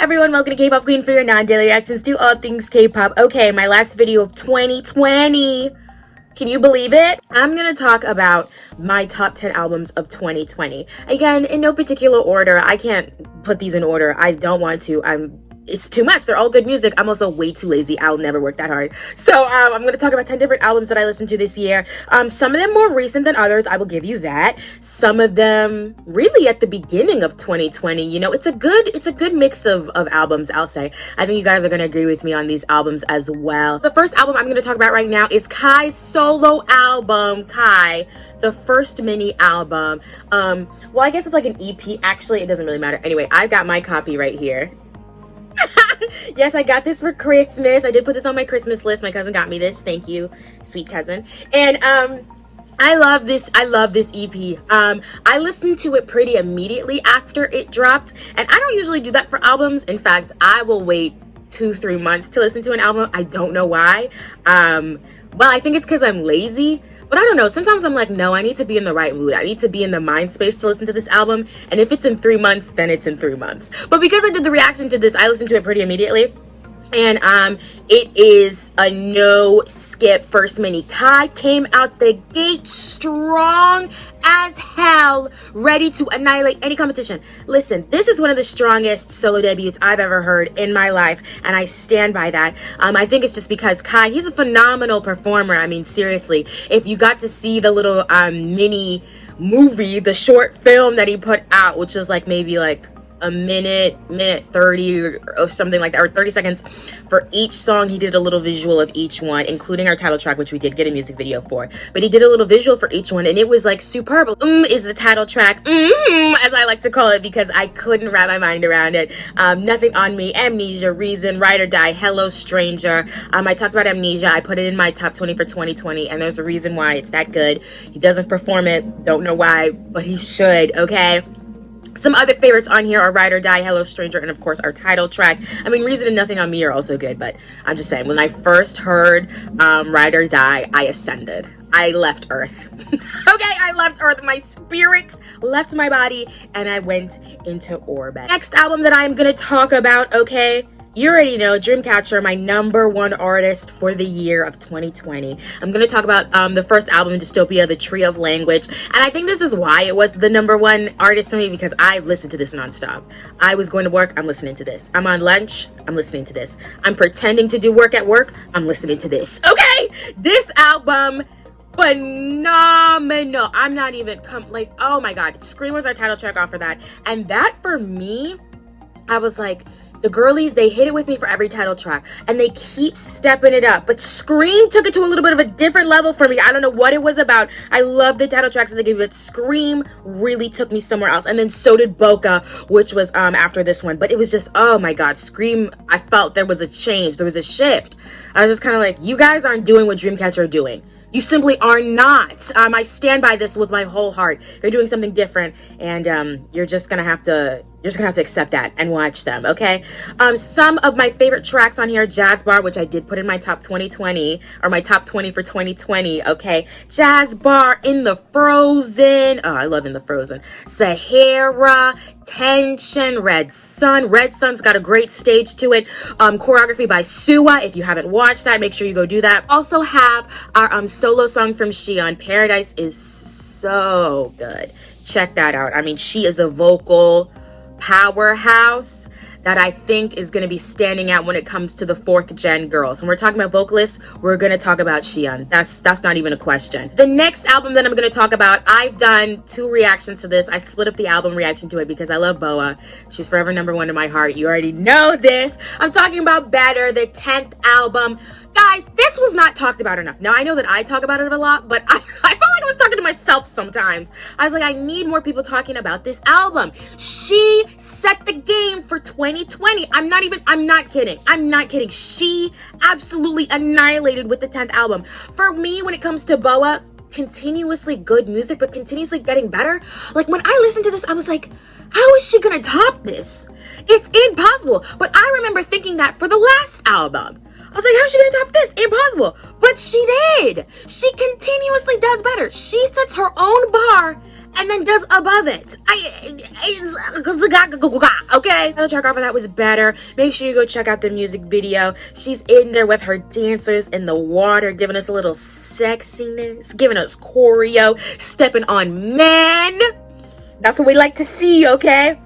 everyone, welcome to Kpop Queen for your non-daily reactions to all things K-pop. Okay, my last video of 2020. Can you believe it? I'm gonna talk about my top 10 albums of 2020. Again, in no particular order. I can't put these in order. I don't want to. It's too much. They're all good music. I'm also way too lazy. I'll never work that hard. So I'm going to talk about 10 different albums that I listened to this year. Some of them more recent than others. I will give you that. Some of them really at the beginning of 2020. You know, it's a good mix of albums, I'll say. I think you guys are going to agree with me on these albums as well. The first album I'm going to talk about right now is Kai's solo album, Kai, the first mini album. Well, I guess it's like an EP. Actually, it doesn't really matter. Anyway, I've got my copy right here. Yes, I got this for Christmas. I did put this on my Christmas list. My cousin got me this. Thank you, sweet cousin. And I love this EP. I listened to it pretty immediately after it dropped, and I don't usually do that for albums. In fact, I will wait 2-3 months to listen to an album. I don't know why. Well, I think it's because I'm lazy, but I don't know. Sometimes I'm like, no, I need to be in the right mood. I need to be in the mind space to listen to this album. And if it's in 3 months, then it's in 3 months. But because I did the reaction to this, I listened to it pretty immediately. And it is a no skip first mini. Kai came out the gate strong as hell, ready to annihilate any competition. Listen, this is one of the strongest solo debuts I've ever heard in my life, and I stand by that. I think it's just because Kai, he's a phenomenal performer. I mean, seriously, if you got to see the little mini movie, the short film that he put out, which is like maybe like a minute 30 or something like that, or 30 seconds for each song. He did a little visual of each one, including our title track, which we did get a music video for, but he did a little visual for each one, and it was like superb. Is the title track, as I like to call it, because I couldn't wrap my mind around it. Nothing on Me, Amnesia, Reason, Ride or Die, Hello Stranger. I talked about Amnesia. I put it in my top 20 for 2020, and there's a reason why it's that good. He doesn't perform it, don't know why, but he should. Okay, some other favorites on here are Ride or Die, Hello Stranger, and of course our title track. I mean, Reason and Nothing on Me are also good, but I'm just saying, when I first heard Ride or Die, I ascended. I left Earth. Okay, I left Earth. My spirit left my body, and I went into orbit. Next album that I'm gonna talk about, okay, you already know, Dreamcatcher, my #1 artist for the year of 2020. I'm going to talk about the first album, Dystopia, The Tree of Language. And I think this is why it was the #1 artist for me, because I've listened to this nonstop. I was going to work, I'm listening to this. I'm on lunch, I'm listening to this. I'm pretending to do work at work, I'm listening to this. Okay? This album, phenomenal. I'm not even, like, oh my God. Scream was our title track off of that. And that, for me, I was like, the girlies, they hit it with me for every title track, and they keep stepping it up. But Scream took it to a little bit of a different level for me. I don't know what it was about. I love the title tracks that they gave me, but Scream really took me somewhere else. And then so did Boca, which was after this one. But it was just, oh my God, Scream, I felt there was a change. There was a shift. I was just kind of like, you guys aren't doing what Dreamcatcher are doing. You simply are not. I stand by this with my whole heart. They're doing something different, and you're just gonna have to accept that and watch them, okay? Some of my favorite tracks on here, Jazz Bar, which I did put in my top 2020, or my top 20 for 2020, okay? Jazz Bar, In the Frozen. Oh, I love In the Frozen. Sahara, Tension, Red Sun. Red Sun's got a great stage to it. Choreography by Suwa. If you haven't watched that, make sure you go do that. Also have our solo song from Xion, Paradise, is so good. Check that out. I mean, she is a vocal powerhouse that I think is going to be standing out when it comes to the 4th gen girls. When we're talking about vocalists, we're going to talk about Xion. That's not even a question. The next album that I'm going to talk about, I've done 2 reactions to this. I split up the album reaction to it because I love Boa. She's forever #1 in my heart. You already know this. I'm talking about Better, the 10th album. Guys, this was not talked about enough. Now, I know that I talk about it a lot, but I felt like I was talking to myself sometimes. I was like, I need more people talking about this album. She set the game for 2020. I'm not kidding. She absolutely annihilated with the 10th album. For me, when it comes to Boa, continuously good music, but continuously getting better. Like, when I listened to this, I was like, how is she gonna top this? It's impossible. But I remember thinking that for the last album. I was like, how's she gonna top this? Impossible. But she did. She continuously does better. She sets her own bar and then does above it. Okay, the track off of that was better. Make sure you go check out the music video. She's in there with her dancers in the water, giving us a little sexiness, giving us choreo, stepping on men. That's what we like to see, okay?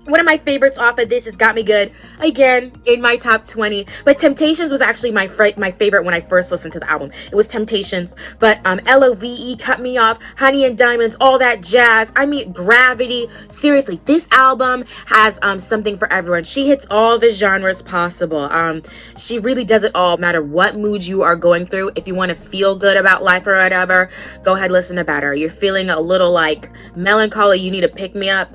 One of my favorites off of this is Got Me Good, again, in my top 20. But Temptations was actually my favorite when I first listened to the album. It was Temptations. But LOVE, Cut Me Off, Honey and Diamonds, all that jazz. I mean, Gravity. Seriously, this album has something for everyone. She hits all the genres possible. She really does it all, no matter what mood you are going through. If you want to feel good about life or whatever, go ahead, listen to Better. You're feeling a little like melancholy, you need to pick me up,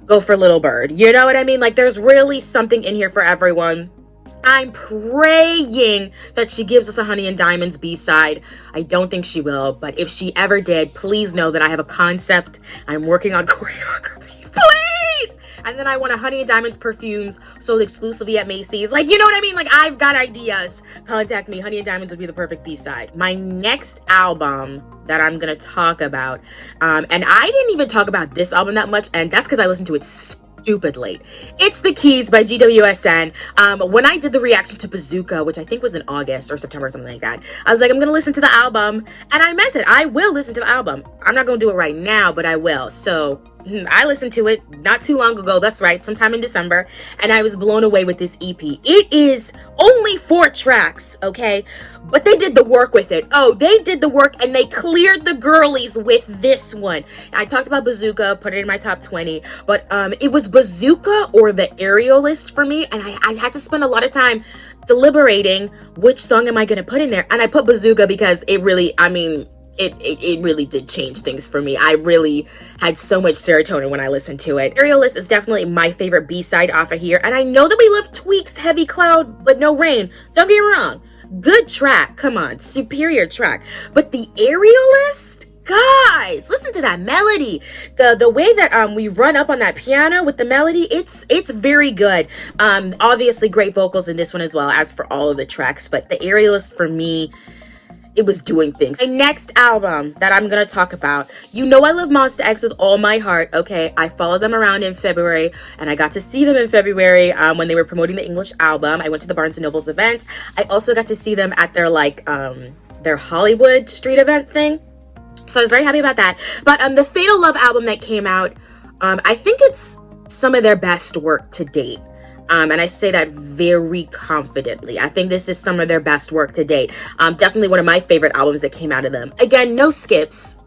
go for Little Bird. You know what I mean? Like, there's really something in here for everyone. I'm praying that she gives us a Honey and Diamonds B-side. I don't think she will, but if she ever did, please know that I have a concept. I'm working on choreography. Please! And then I want a Honey and Diamonds perfumes sold exclusively at Macy's. Like, you know what I mean? Like, I've got ideas. Contact me. Honey and Diamonds would be the perfect B-side. My next album that I'm gonna talk about, and I didn't even talk about this album that much, and that's because I listened to it stupid late. It's The Keys by GWSN. When I did the reaction to Bazooka, which I think was in August or September or something like that, I was like, I'm gonna listen to the album, and I meant it. I will listen to the album. I'm not gonna do it right now, but I will. So I listened to it not too long ago, that's right, sometime in December, and I was blown away with this EP. It is only 4 tracks, okay? But they did the work with it. Oh, they did the work, and they cleared the girlies with this one. I talked about Bazooka, put it in my top 20, but it was Bazooka or The Aerialist for me, and I had to spend a lot of time deliberating which song am I going to put in there, and I put Bazooka because it really, I mean, it really did change things for me. I really had so much serotonin when I listened to it. Aerialist is definitely my favorite B-side off of here. And I know that we love Tweak's Heavy Cloud But No Rain. Don't get me wrong. Good track. Come on. Superior track. But the Aerialist? Guys, listen to that melody. The way that we run up on that piano with the melody, it's very good. Obviously great vocals in this one as well as for all of the tracks. But the Aerialist for me, it was doing things. My next album that I'm gonna talk about, you know I love Monsta X with all my heart, okay? I followed them around in February, and I got to see them in February when they were promoting the English album. I went to the Barnes & Noble's event. I also got to see them at their, like, their Hollywood street event thing. So I was very happy about that. But the Fatal Love album that came out, I think it's some of their best work to date. And I say that very confidently. I think this is some of their best work to date. Definitely one of my favorite albums that came out of them. Again, no skips.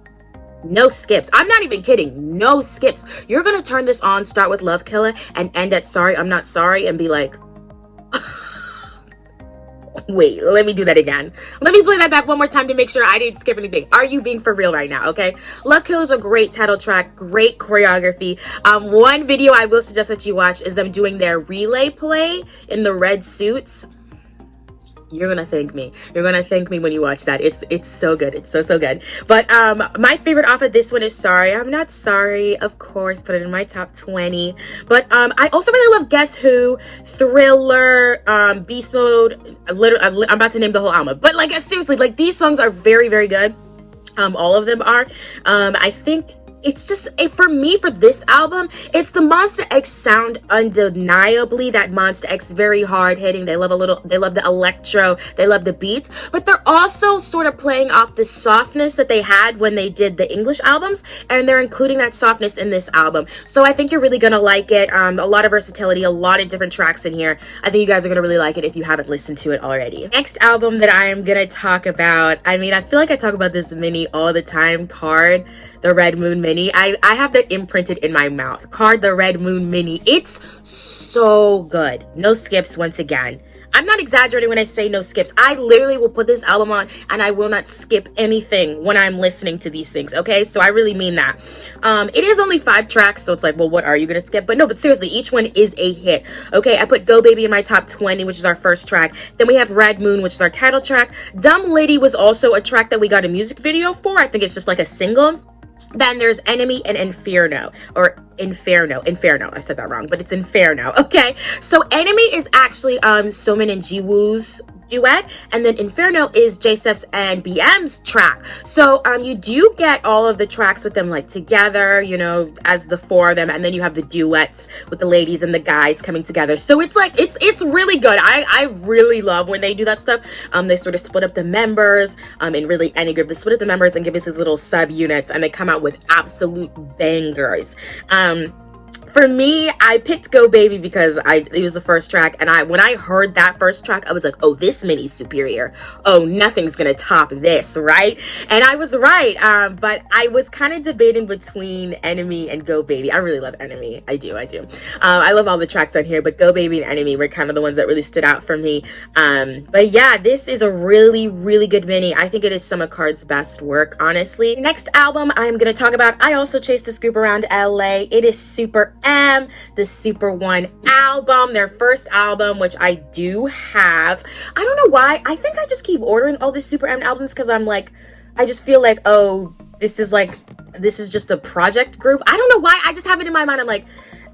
No skips. I'm not even kidding. No skips. You're going to turn this on, start with Love Killer, and end at Sorry, I'm Not Sorry, and be like, wait, let me do that again. Let me play that back one more time to make sure I didn't skip anything. Are you being for real right now, okay? Love Killer is a great title track, great choreography. One video I will suggest that you watch is them doing their relay play in the red suits. You're gonna thank me. You're gonna thank me when you watch that. It's so good. It's so good. But my favorite off of this one is Sorry, I'm Not Sorry. Of course, put it in my top 20. But I also really love Guess Who, Thriller, Beast Mode. I'm about to name the whole album. But like, seriously, like, these songs are very, very good. All of them are. I think it's just, for me, for this album, it's the Monsta X sound, undeniably. That Monsta X, very hard hitting. They love the electro, they love the beats, but they're also sort of playing off the softness that they had when they did the English albums, and they're including that softness in this album. So I think you're really gonna like it. A lot of versatility, a lot of different tracks in here. I think you guys are gonna really like it if you haven't listened to it already. Next album that I am gonna talk about, I mean, I feel like I talk about this mini all the time, Card, the Red Moon Mini. I have that imprinted in my mouth. Card, the Red Moon Mini. It's so good. No skips once again. I'm not exaggerating when I say no skips. I literally will put this album on and I will not skip anything when I'm listening to these things, okay? So I really mean that. It is only 5 tracks, so it's like, well, what are you gonna skip? But no, but seriously, each one is a hit, okay? I put Go Baby in my top 20, which is our first track. Then we have Red Moon, which is our title track. Dumb Lady was also a track that we got a music video for. I think it's just like a single. Then there's Enemy and Inferno, or Inferno. I said that wrong, but it's Inferno, okay? So Enemy is actually Somin and Jiwoo's duet, and then Inferno is J-Steph's and BM's track. So you do get all of the tracks with them like together, you know, as the four of them, and then you have the duets with the ladies and the guys coming together. So it's like it's really good. I really love when they do that stuff. They sort of split up the members in really any group. They split up the members and give us these little sub units, and they come out with absolute bangers. For me, I picked Go Baby because it was the first track, and when I heard that first track, I was like, oh, this mini's superior. Oh, nothing's gonna top this, right? And I was right, but I was kind of debating between Enemy and Go Baby. I really love Enemy. I do. I love all the tracks on here, but Go Baby and Enemy were kind of the ones that really stood out for me. But yeah, this is a really, really good mini. I think it is some of Card's best work, honestly. Next album I'm gonna talk about, I also chased this group around LA. It is Super M, the Super One album, their first album, which I do have. I don't know why. I think I just keep ordering all these Super M albums because I'm like, I just feel like, oh, this is just a project group. I don't know why. I just have it in my mind. I'm like,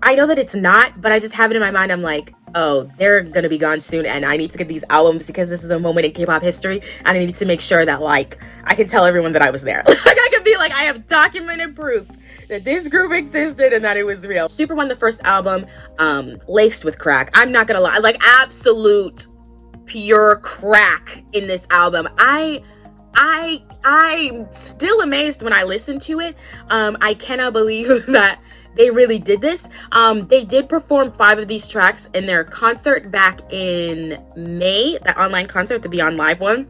I know that it's not, but I just have it in my mind. I'm like, oh, they're gonna be gone soon, and I need to get these albums because this is a moment in K-pop history, and I need to make sure that like I can tell everyone that I was there. Like I can be like, I have documented proof that this group existed and that it was real. Super One, the first album, laced with crack. I'm not gonna lie, like absolute pure crack in this album. I'm still amazed when I listen to it. I cannot believe that they really did this. They did perform 5 of these tracks in their concert back in May, that online concert, the Beyond Live one.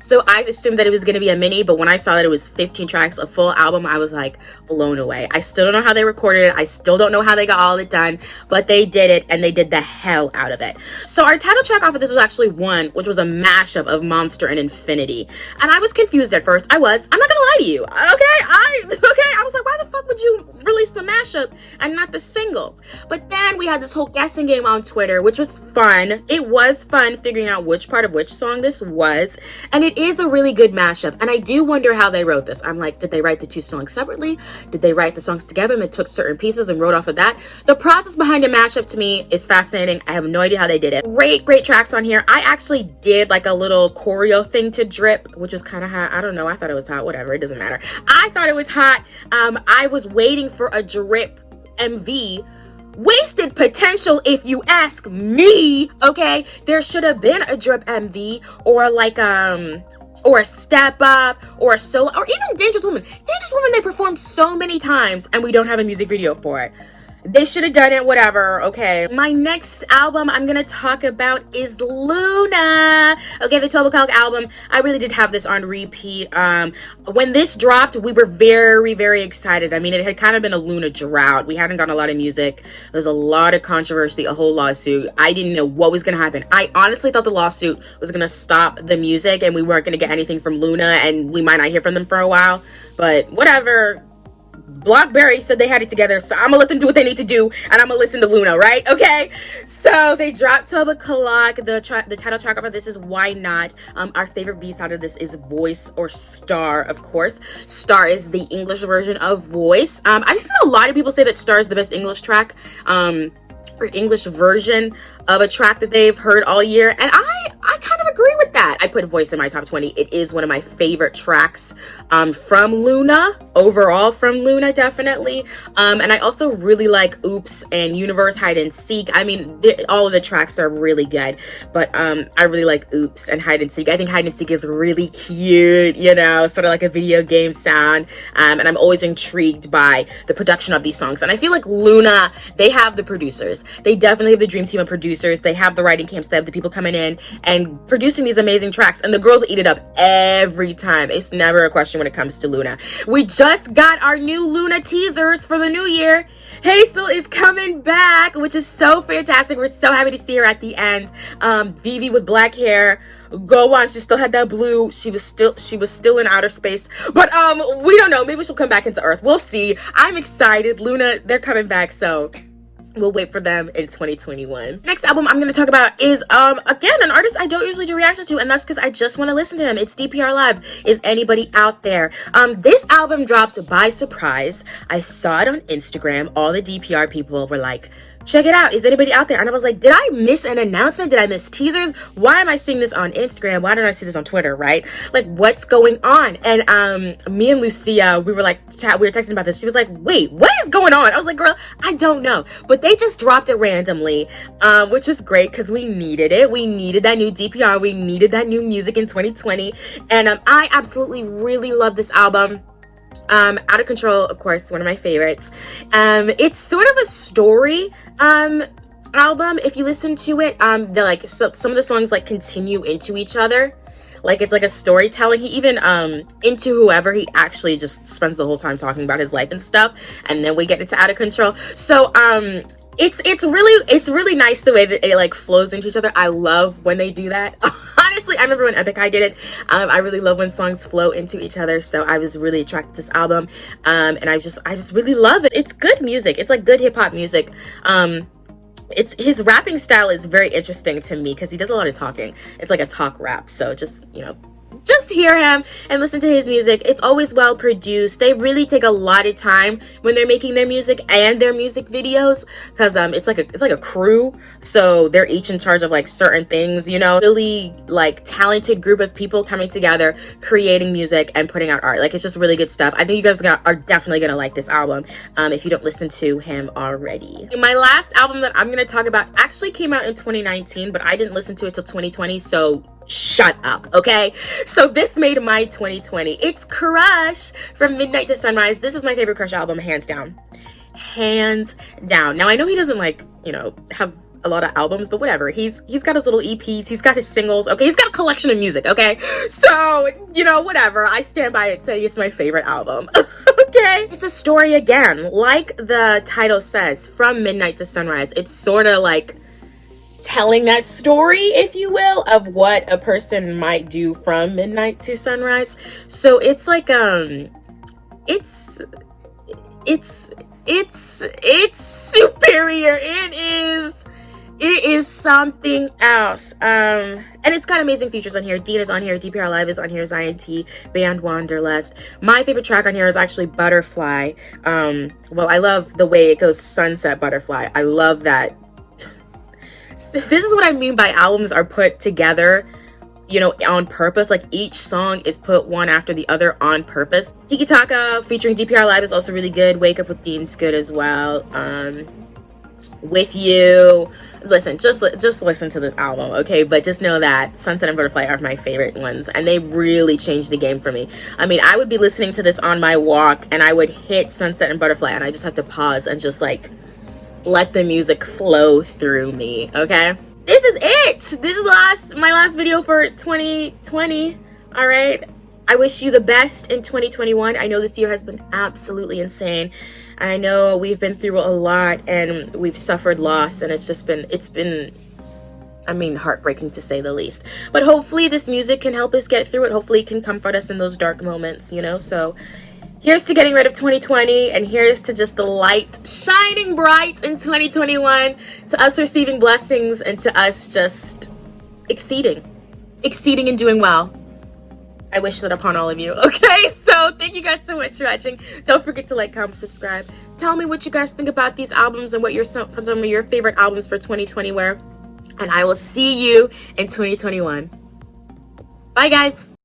So I assumed that it was going to be a mini, but when I saw that it was 15 tracks, a full album, I was like blown away. I still don't know how they recorded it. I still don't know how they got all of it done, but they did it, and they did the hell out of it. So our title track off of this was actually one, which was a mashup of Monster and Infinity. And I was confused at first. I'm not gonna lie to you. I was like, why the fuck would you release the mashup and not the singles? But then we had this whole guessing game on Twitter, which was fun. It was fun figuring out which part of which song this was. And it is a really good mashup. And I do wonder how they wrote this. I'm like, did they write the 2 songs separately? Did they write the songs together and they took certain pieces and wrote off of that? The process behind a mashup to me is fascinating. I have no idea how they did it. Great tracks on here. I actually did like a little choreo thing to Drip, which was kind of hot. I don't know. I thought it was hot. Whatever. It doesn't matter. I thought it was hot. I was waiting for a Drip MV. Wasted potential if you ask me. Okay, there should have been a Drip MV or like or a Step Up or a solo, or even Dangerous Woman. Dangerous Woman they performed so many times and we don't have a music video for it. They should have done it, whatever, okay. My next album I'm gonna talk about is Luna. Okay, the 12 o'clock album. I really did have this on repeat. When this dropped, we were very, very excited. I mean, it had kind of been a Luna drought. We hadn't gotten a lot of music. There was a lot of controversy, a whole lawsuit. I didn't know what was gonna happen. I honestly thought the lawsuit was gonna stop the music and we weren't gonna get anything from Luna and we might not hear from them for a while, but whatever. Blockberry said they had it together, so I'm gonna let them do what they need to do, and I'm gonna listen to Luna, right? Okay, so they dropped 12 o'clock. The title track of this is Why Not. Our favorite beast out of this is Voice, or Star, of course. Star is the English version of Voice. I've seen a lot of people say that Star is the best English track, or English version of a track that they've heard all year, and I kind of agree with that. I put Voice in my top 20. It is one of my favorite tracks from Luna, overall from Luna, definitely. And I also really like Oops and Universe, Hide and Seek. I mean, all of the tracks are really good, but I really like Oops and Hide and Seek. I think Hide and Seek is really cute, you know, sort of like a video game sound, and I'm always intrigued by the production of these songs. And I feel like Luna, they have the producers. They definitely have the dream team of producers. They have the writing camps. They have the people coming in and producing these amazing tracks, and the girls eat it up every time. It's never a question when it comes to Luna. We just got our new Luna teasers for the new year. Hazel is coming back, which is so fantastic. We're so happy to see her at the end. Vivi with black hair. Go on, she still had that blue. She was still in outer space, but we don't know. Maybe she'll come back into Earth. We'll see. I'm excited. Luna, they're coming back, so we'll wait for them in 2021. Next album I'm going to talk about is, again, an artist I don't usually do reactions to, and that's because I just want to listen to him. It's DPR Live. Is anybody out there? This album dropped by surprise. I saw it on Instagram. All the DPR people were like, check it out. Is anybody out there? And I was like, did I miss an announcement? Did I miss teasers? Why am I seeing this on Instagram? Why didn't I see this on Twitter, right? Like, what's going on? And me and Lucia, we were texting about this. She was like, wait, what is going on? I was like, girl, I don't know. But they just dropped it randomly, which was great because we needed it. We needed that new DPR. We needed that new music in 2020. And I absolutely really love this album. Out of Control, of course, one of my favorites. It's sort of a story album. If you listen to it, they're like, some of the songs like continue into each other. Like, it's like a storytelling. He even Into Whoever, he actually just spends the whole time talking about his life and stuff, and then we get into Out of Control. So it's really nice the way that it like flows into each other. I love when they do that. Honestly, I remember when Epic High did it. I really love when songs flow into each other. So I was really attracted to this album, and I just really love it. It's good music. It's like good hip hop music. It's his rapping style is very interesting to me because he does a lot of talking. It's like a talk rap. So just, you know, just hear him and listen to his music. It's always well produced. They really take a lot of time when they're making their music and their music videos, because it's like a crew, so they're each in charge of like certain things, you know. Really like talented group of people coming together, creating music and putting out art. Like, it's just really good stuff. I think you guys are definitely gonna like this album if you don't listen to him already. My last album that I'm gonna talk about actually came out in 2019, but I didn't listen to it till 2020, so shut up, okay? So this made my 2020. It's Crush from Midnight to Sunrise. This is my favorite Crush album, hands down. Hands down. Now, I know he doesn't like, you know, have a lot of albums, but whatever. He's got his little EPs, he's got his singles, okay? He's got a collection of music, okay? So, you know, whatever. I stand by it saying it's my favorite album. Okay? It's a story again. Like the title says, from Midnight to Sunrise. It's sort of like telling that story, if you will, of what a person might do from midnight to sunrise. So it's like it's superior. It is something else. And it's got amazing features on here. Dean is on here, DPR Live is on here, Zion T, Band Wanderlust. My favorite track on here is actually Butterfly. Well, I love the way it goes, Sunset Butterfly. I love that. This is what I mean by albums are put together, you know, on purpose. Like, each song is put one after the other on purpose. Tiki Taka featuring DPR Live is also really good. Wake Up with Dean's good as well. With You. Listen, just listen to this album, okay? But just know that Sunset and Butterfly are my favorite ones, and they really changed the game for me. I mean, I would be listening to this on my walk, and I would hit Sunset and Butterfly, and I just have to pause and just like let the music flow through me, okay? This is it. This is my last video for 2020. All right, I wish you the best in 2021. I know this year has been absolutely insane. I know we've been through a lot and we've suffered loss, and it's been I mean, heartbreaking to say the least. But hopefully this music can help us get through it. Hopefully it can comfort us in those dark moments, you know? So here's to getting rid of 2020, and here's to just the light shining bright in 2021, to us receiving blessings, and to us just exceeding and doing well. I wish that upon all of you, okay? So thank you guys so much for watching. Don't forget to like, comment, subscribe. Tell me what you guys think about these albums and what some of your favorite albums for 2020 were. And I will see you in 2021. Bye, guys.